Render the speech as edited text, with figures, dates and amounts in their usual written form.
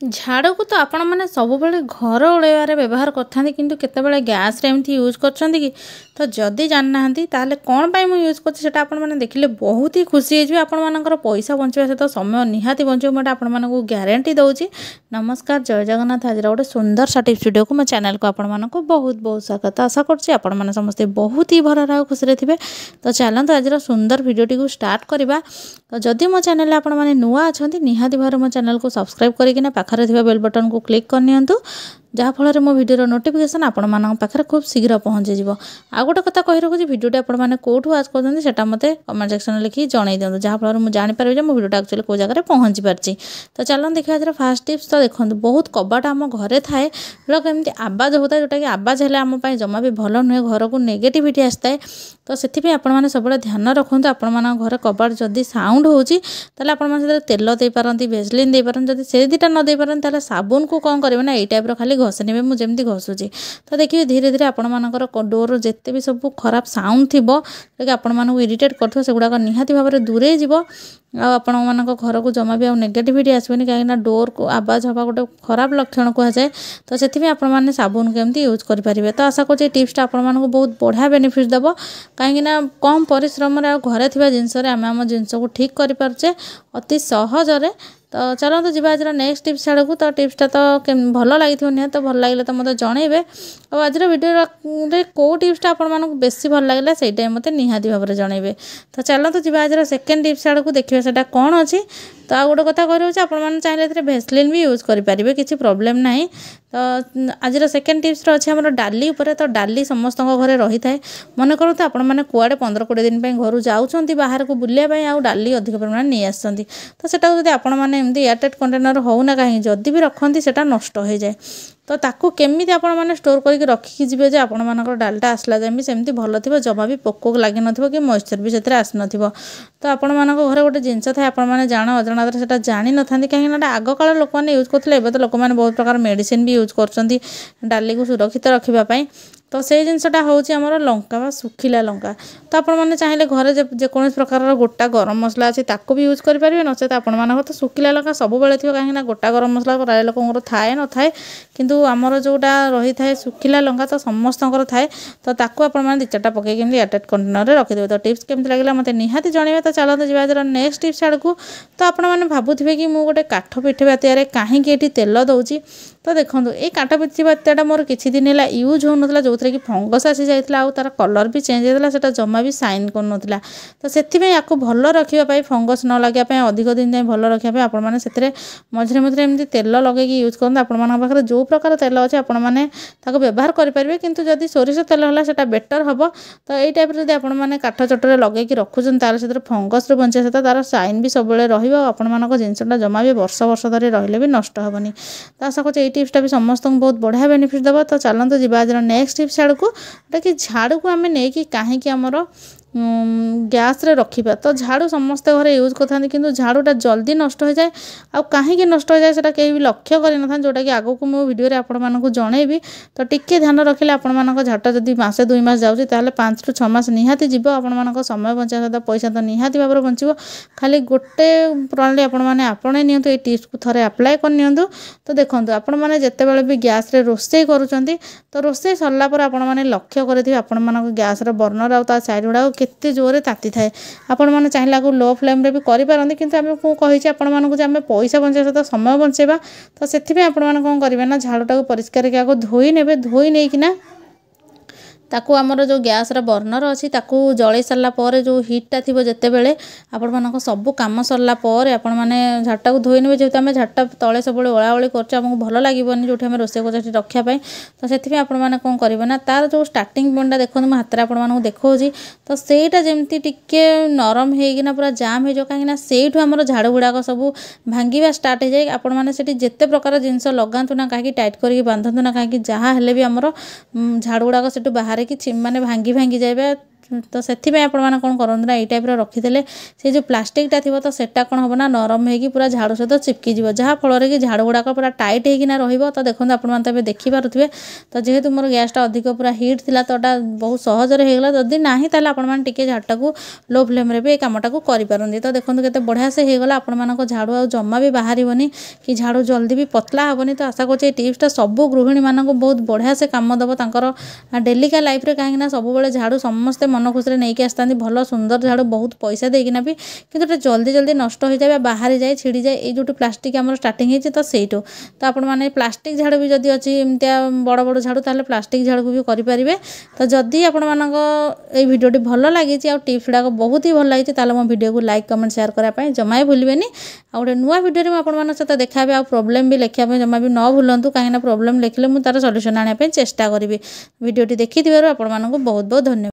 झाड़ू को तो आपण मैंने सब बेले घर ओलैबार व्यवहार करते कि केतबेले गैस रे एमती यूज करछंती कि तो जदि जानना ताले कौन पाई मु यूज करछि सेटा आपण मैंने देखिले बहुत ही खुशी हो आपण मानकर पैसा बंचवा सहित समय निहाती बंचो मैं आपण मानकु ग्यारंटी दउछि। नमस्कार जय जगन्नाथ। आज गोटे सुंदर सा टिप्स वीडियो को मो चैनल को आपण मानकु बहुत बहुत स्वागत। आशा करछि आपण माने समस्ते बहुत ही भल रहा खुशी रे थिबे। तो चलते आज सुंदर वीडियोटी को स्टार्ट करबा। तो जदि मो चैनल आपण माने नुआ अछंती निहाती भार मो चैनल को सब्सक्राइब करिकिना पाखरे थिबा बेल बटन को क्लिक करनियंतु जहाँफल मो भिडियो नोटिफिकेशन आपण मानक पाखरे खूब शीघ्र पहुँची जाव। आ गोटे कथा कही रखुच्छी भिडियोटी आपण मैंने कौटू आज करते सेटा मते कमेंट सेक्शन लिखि जणाई दिंतु जहाँफल मुझे जानीपारि मो भिडियोटा एक्चुअली कौ जगह पहुँची पार्टी। तो चलो देखिए आज फास्ट टिप्स। तो देखो बहुत कबाट आम घरे थाए लोक एमती आवाज होता है जोटा कि आवाज है आम जमा भी भल नुहे घर को नेगेटिविटी आसता है। तो से आपण मैंने सब ध्यान रखु आपण मान घर कबाट जदि साउंड होची ताले आपण मैंने तेल दे पारंती भेसलिन दे पारंती जदि से दुटा न दे पारंती ताले साबुन को कौन करेंगे ना यही टाइप खाली घसे ने मुझे घसुची। तो देखिए धीरे धीरे आपण मानकर डोर जिते भी सब खराब साउंड थी कि आपण मानक इरिटेट कर सेगुड़ाक निहाती भाव में दूरे जीव आपण मानक घर को जमा भी नेगेटिविटी आसबनी कहीं डोर को आवाज हवा गोटे खराब लक्षण कहुए। तो से आपण मैंने साबुन केमती यूज करेंगे। तो आशा कर टिप्सटा आपण मानक बहुत बढ़िया बेनिफिट देव कहीं कम परिश्रम घरे थी जिनस आम जिनस को ठीक करें अति सहजरे। तो चलो तो जी आज नेक्स्ट टिप्स आड़ को। तो टिप्सटा तो भल लगी निहत तो भल लगे तो मतलब जनइबे। और आज वीडियो कौ टिप्सटा आपण मानक बेसी भल लगे से मत निहाती भाव में जनइबे। तो चलो तो जी आज सेकेंड टिप्स आड़ को देखिए सेटा कौन अच्छी। तो आ गोटे कथा कही आपने चाहिए भेसलिन भी यूज करेंगे किसी प्रोब्लेम ना। तो आज सेकेंड टिप्स अच्छे आम डाली उपर। तो डाली समस्त घरे रही है मन करूँ आपण मैंने कुआड़े 15-20 दिन घर जाऊँच बाहर को बुलाया आउ डाली अधिक परिमाण नहीं आसती। तो सेटा जब आपण मैंने एमती एयरटाइट कंटेनर होना कहीं जदि भी रखती सेटा नष्ट हो जाए। तो ताकू केमिति आपण माने स्टोर करके रखिकी जीवे जे आपण मानकर डालटा आसला जमी सेमती भल थी जमा भी पोक लगे नथिबो कि मॉइस्चर भी से आस नथिबो। तो आपण मानक घरे गोटे जिनस थाए आपण माने जान अजଣା सेटा जानि नथांती कहीं आग काल लोक मैंने यूज करते एबे तो लोक मैंने बहुत प्रकार मेडिसिन भी यूज करछंती डाली को सुरक्षित रखिबा पई। तो से जिनसटा होची हमर लंका बा सुखिला लंका। तो आपण माने चाहिले घरे जेकोन प्रकार गोटा गरम मसला अछि ताको भी यूज करि परिबे नसे तो आपण मानक तो सुखिला लंका सब बेले थिबो कहीं गोटा गरम मसला प्राय लोकंर थाए न थाए किंतु आमर जोटा रही थाए सुखिला लंका तो समस्तंकर थाए। तो ताको आपण माने 2-4टा पके केमती एयरटाइट कंटेनर रे रखि देबे। तो टिप्स केमती लागला मते निहाती जणैबे। तो चलते जिबा जरा नेक्स्ट टिप्स आड़ को। तो आपण माने भाबुथिबे कि मु गोटे काठ पिठी बातिया रे काहे कि एठी तेल दउची। तो देखंतु ए काठ पिठी बातियाटा मोर किछि दिन हैला यूज हो नथला जोथरे कि फंगस आसी जाइतला आउ तार कलर भी चेंज होइतला सेटा जमा भी साइन कर नथला। तो सेथिबे याको भल रखिबा पई फंगस न लागिया पई अधिक दिन जाय भल रखिबा पई आपण माने सेतरे मझरे मझरे एमती तेल लगे कि यूज करन। आपण मानक पाखरे जो प्रकार तेल अछि आपण माने ताको व्यवहार करि परिबे किंतु जदि सोरिष तेल होला सेटा बेटर हबो। तो एई टाइप रे जदि आपण माने काठ चटरे लगे कि रखुछन तार सेतरे फंगस रे बंचे सेता तार साइन भी सब बेले रहिबो। आपण मानक जिंसटा जमा भी वर्ष वर्ष धरि रहिले भी नष्ट हबनी। तो आशा करछ एई टिप्सटा भी समस्त बहुत बढ़िया बेनिफिट देव। तो चलते जी आज नेक्स्ट टिप्स आड़ को कि झाड़ू को आम नहीं कि कहीं आमर गैस रे रखिबा। तो झाड़ू समस्त घरे यूज करथांती किंतु झाड़ूटा जल्दी नष्ट हो जाए आ कहीं नष्ट हो जाए सेटा केही भी लक्ष्य करि नथां जोटा कि आगो को मो वीडियो रे आपण मानकु जणैबी। तो टिके ध्यान रखिले आपण मानक झाटा जदि मासे 2 मास जाउची ताले 5 ରୁ 6 मास निहाती जीव। आपण मानक समय बंचा सदा पैसा तो निहाती भाबरे बंचिबो। खाली गोटे प्रणाली आपण माने आपणे नियंतु ए टिप्स को थरे अप्लाई कर नियंतु। तो देखंतु आपण माने जत्ते बेले भी गैस रे रोसई करूचंती तो रोसई सरला पर आपण माने लक्ष्य करथिबे आपण मानक गैस रे बर्नर आ ता साइड गुडा केते जोरे ताती थाए। आपण माने चाहिला को लो फ्लेम रे भी करि पारंती किंतु आमे को कहिछि आपण मानक जे आमे पैसा बंचेबा सहित समय बंचेबा। तो सेथिबे आपण माने कोन करिवे ना झाड़ूटा को परिष्कार के आगो धोई नेबे। धोई नै किना ताकू आमर जो गैस रा बर्नर अच्छी ताकू जड़े सारा पर जो हिटा थी जिते बेले आपण मानक सब कम सरला पर आपण मैंने झाटा को धोई नेबे। जेहेतु आम झाटा तले सब ओला ओली करमको भल लगे जो रोसे कर रखापी। तो से आपण मैंने कौन करेंगे ना तार जो स्टार्टिंग पॉइंटा देखो मैं हाथ में आपको देखा। तो सहीटा जमती टिके नरम होना पूरा जाम हो कहीं से आम झाड़ू गुड़ाक सब भांगा स्टार्ट हो जाए। आपण मैंने जिते प्रकार जिनस लगातु ना कहीं टाइट करके बांधतु ना कहीं जहाँ हेले भी आमर झाड़ू गुड़ाक से बाहर कि माने भांगी भांगी जाए तो से आपण कौन करना ये टाइप रखीदे से जो प्लास्टिकटा थी तो सेटा कौन हम ना नरम होगी पूरा झाड़ू सहित चिपकीज जहाँफल कि झाड़ू गुड़ाक पूरा टाइट होना रही। तो देखो आपने देखिपे तो जेहेतु मोर गैसटा अधिक पूरा हिट थी तो बहुत सहजरे होगला जदि ना ताल आपटे झाड़टा को लो फ्लेम भी ये कमटा को करें। तो देखो के बढ़िया से होगला आपण झाड़ू आ जमा भी बाहर कि झाड़ू जल्दी भी पतला हेनी। तो आशा कर टिप्सटा सब गृहिणी मानक बहुत बढ़िया से कम दब तर डेलिका लाइफ रे कहीं सब झाड़ू समस्ते मन खुशी नहीं आसता भल सुंदर झाड़ू बहुत पैसा देकिना भी कि जल्दी जल्दी नष्ट हो जाए बाहरी जाए छिड़ी जाए ये जो प्लास्टिक आम स्टार्टिंग होती तो सहीठू। तो आपण मैंने प्लास्टिक झाड़ू भी जदि अच्छी एमतिया बड़ बड़ झाड़ू ताल प्लास्टिक झाड़ू भी करेंगे। तो जदि आपण ये भिडियोटी भल लगी टिप्स गुड़ाक बहुत ही भल लगी ताल मो भिडियो को लाइक कमेंट शेयर करने जमा भूलें। आ गोटे नुआ भिडियो में आपण सहित देखा आ प्रोब्लेम भी लिखा जमा भी न भूलु कहीं प्रोब्लेम लिखले मुझे तार सल्यूशन आने चेष्टा करी। भिडियोटी देखि बहुत बहुत धन्यवाद।